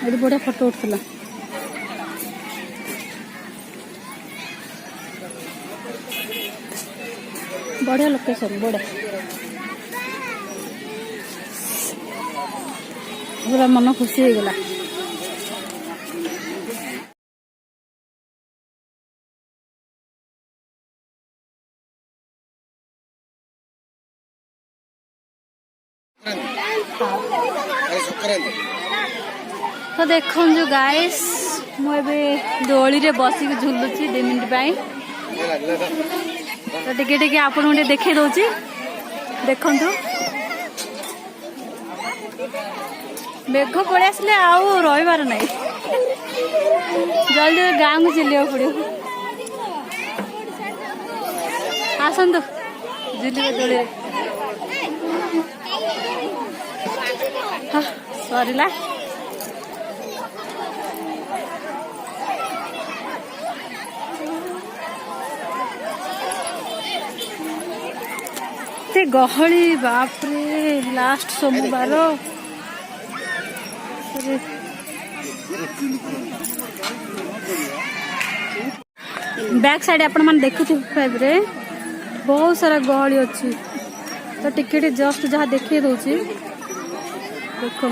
ये बढ़िया फोटो उठला बढ़िया लोकेशन बढ़िया पूरा मन खुशी हो गला। तो देखो जो गाइस मुझे दोली रे बसिक झुलुची 2 मिनट तो टिके टिके आपन गोटे देखे दौची देखु मेघ पड़े आसले आउ रहीबार नहीं जल्दी गाँ को चलिया पड़ो आसतु झुलिए दोली सरला गहली बापरे लास्ट सोमवार बैक साइड आपण मन देखुथे बहुत सारा गहली अच्छी तो टिकेट जस्ट जहाँ देखे दौची देखो